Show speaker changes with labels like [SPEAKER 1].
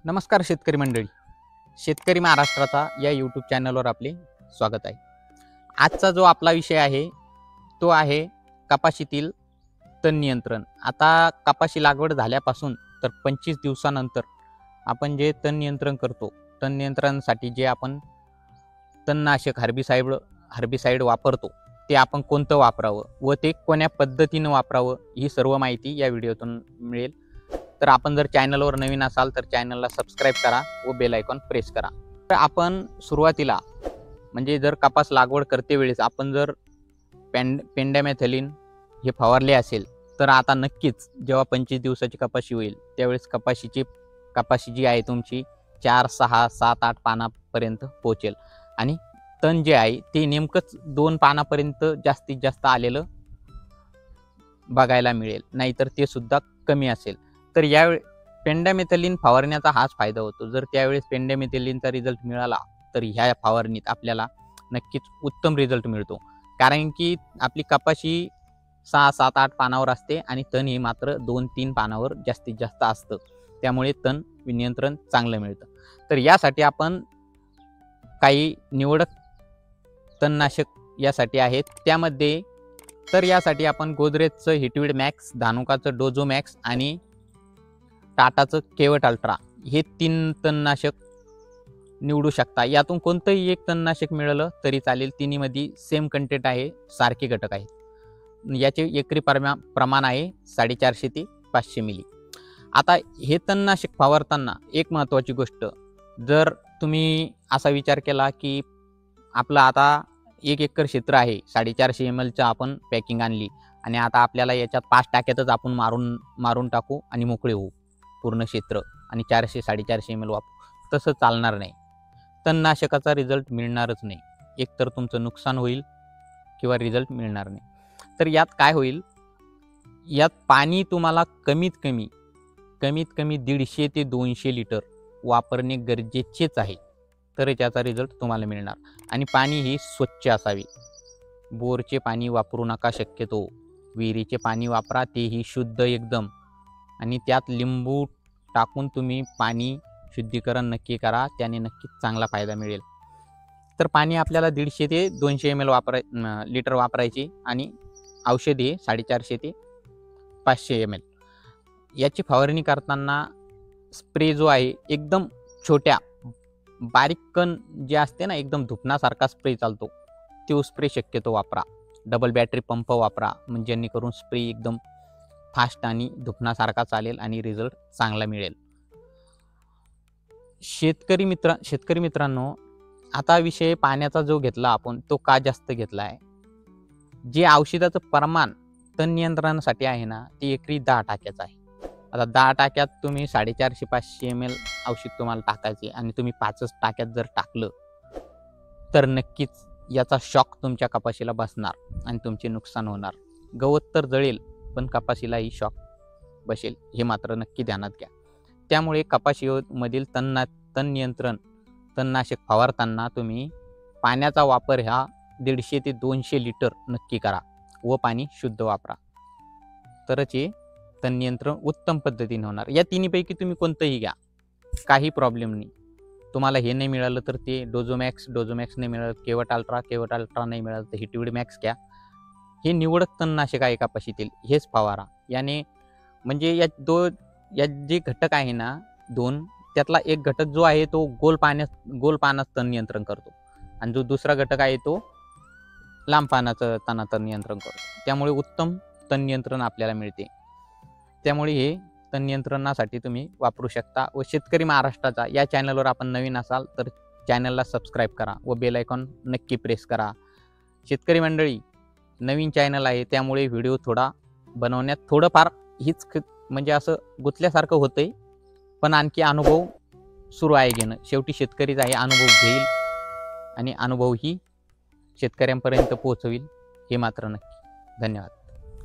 [SPEAKER 1] नमस्कार शेतकरी मंडळी, शेतकरी महाराष्ट्राचा या यूट्यूब चॅनलवर आपले स्वागत आहे। आजचा जो आपला विषय आहे तो आहे कपाशीतील तण नियंत्रण। आता कपाशी लागवड झाल्यापासून तर 25 दिवसानंतर आपण जे तण नियंत्रण करतो, तण नियंत्रणासाठी जे आपण तणनाशक हर्बिसाइड वापरतो ते आपण कोणतं वापरावं व ते कोण्या पद्धतीने वापरावं ही सर्व माहिती या व्हिडिओतून मिळेल। तर आपण जर चॅनलवर नवीन असाल तर चॅनलला सबस्क्राइब करा व बेल आयकॉन प्रेस करा। तर आपण सुरुवातीला म्हणजे जर कपास लागवड करते वेळेस आपण जर पेंडामेथिलिन हे फवारले असेल तर आता नक्कीच जेव्हा 25 दिवसाची कपाशी होईल त्यावेळेस कपाशी जी आहे तुमची 4, 6, 7, 8 पानापर्यंत पोहोचेल आणि तण जे आहे ते नेमकंच 2 पानापर्यंत जास्तीत जास्त आलेलं बघायला मिळेल, नाहीतर ते सुद्धा कमी असेल। तर यावेळी पेंडामेथिलिन फवारण्याचा हाच फायदा होतो। जर त्यावेळेस पेंडामेथिलिनचा रिझल्ट मिळाला तर ह्या फवारणीत आपल्याला नक्कीच उत्तम रिझल्ट मिळतो, कारण की आपली कपाशी 6, 7, 8 पानावर असते आणि तण हे मात्र 2, 3 पानावर जास्तीत जास्त असतं, त्यामुळे तण नियंत्रण चांगलं मिळतं। तर यासाठी आपण काही निवडक तणनाशक यासाठी आहेत, त्यामध्ये यासाठी आपण गोदरेजचं हिटवीड मॅक्स, धानुकाचं डोजो मॅक्स आणि टाटाचं केवट अल्ट्रा हे 3 तणनाशक निवडू शकता। यातून कोणतंही एक तणनाशक मिळालं तरी चालेल, तिन्हीमध्ये सेम कंटेंट आहे, सारखे घटक आहेत। याचे एकरी प्रमाण आहे 450 ते 500 मिली। आता हे तणनाशक फवारताना एक महत्त्वाची गोष्ट, जर तुम्ही असा विचार केला की आपलं आता 1 एकर क्षेत्र आहे, 450 ml आपण पॅकिंग आणली आणि आता आपल्याला याच्यात 5 टाक्यातच आपण मारून टाकू आणि मोकळे होऊ पूर्ण क्षेत्र आणि 400-450 ml वापरू, तसं चालणार नाही। तणनाशकाचा रिझल्ट मिळणारच नाही, एकतर तुमचं नुकसान होईल किंवा रिझल्ट मिळणार नाही। तर यात काय होईल, यात पाणी तुम्हाला कमीत कमी 150 ते 200 लिटर वापरणे गरजेचेच आहे, तर त्याचा रिझल्ट तुम्हाला मिळणार। आणि पाणी ही स्वच्छ असावे, बोरचे पाणी वापरू नका, शक्यतो विहिरीचे पाणी वापरा, तेही शुद्ध एकदम, आणि त्यात लिंबू टाकून तुम्ही पाणी शुद्धीकरण नक्की करा, त्याने नक्कीच चांगला फायदा मिळेल। तर पाणी आपल्याला 150 ते 200 ml लिटर वापरायची आणि औषधी 450 ते 500 ml। याची फवारणी करताना स्प्रे जो आहे एकदम छोट्या बारीक कण जे असते ना, एकदम धुपणासारखा स्प्रे चालतो, तो स्प्रे शक्यतो वापरा। डबल बॅटरी पंप वापरा, म्हणजे जेणेकरून स्प्रे एकदम फास्ट आणि धुपणासारखा चालेल आणि रिझल्ट चांगला मिळेल। शेतकरी मित्रांनो, आता विषय पाण्याचा जो घेतला आपण तो का जास्त घेतला आहे, जे औषधाचं प्रमाण तण नियंत्रणासाठी आहे ना ते एकरी 10 टाक्याचं आहे। आता 10 टाक्यात तुम्ही 450-500 ml औषध तुम्हाला टाकायचे आणि तुम्ही 5च टाक्यात जर टाकलं तर नक्कीच याचा शॉक तुमच्या कपाशीला बसणार आणि तुमचे नुकसान होणार। गवत तर जळेल पण कपाशीलाही शॉक बसेल, हे मात्र नक्की ध्यानात घ्या। त्यामुळे कपाशीमधील तणनाशक फवारताना तुम्ही पाण्याचा वापर ह्या 150 ते 200 लिटर नक्की करा व पाणी शुद्ध वापरा, तरच हे तण नियंत्रण उत्तम पद्धतीने होणार। या तिन्हीपैकी तुम्ही कोणतंही घ्या, काही प्रॉब्लेम नाही। तुम्हाला हे नाही मिळालं तर ते डोजो मॅक्स नाही मिळालं, केवट अल्ट्रा नाही मिळालं तर हिटवीड मॅक्स घ्या। हे निवडक तणनाशक आहे कपाशीतील, हेच फवारा। याने म्हणजे यात जे घटक आहे ना 2, त्यातला एक घटक जो आहे तो गोल पानात तण नियंत्रण करतो आणि जो दुसरा घटक आहे तो लांब पानाचं तण नियंत्रण करतो, त्यामुळे उत्तम तण नियंत्रण आपल्याला मिळते। त्यामुळे हे तण नियंत्रणासाठी तुम्ही वापरू शकता। व शेतकरी महाराष्ट्राचा या चॅनलवर आपण नवीन असाल तर चॅनलला सबस्क्राइब करा व बेल आयकॉन नक्की प्रेस करा। शेतकरी मंडळी, नवीन चॅनल आहे त्यामुळे व्हिडिओ थोडा बनवण्यात थोडंफार म्हणजे असं गुंतल्यासारखं होतंय, पण आणखी अनुभव सुरू आहे घेणं। शेवटी शेतकरीच आहे, अनुभव घेईल आणि अनुभव ही शेतकऱ्यांपर्यंत पोहोचविल, हे मात्र नक्की। धन्यवाद।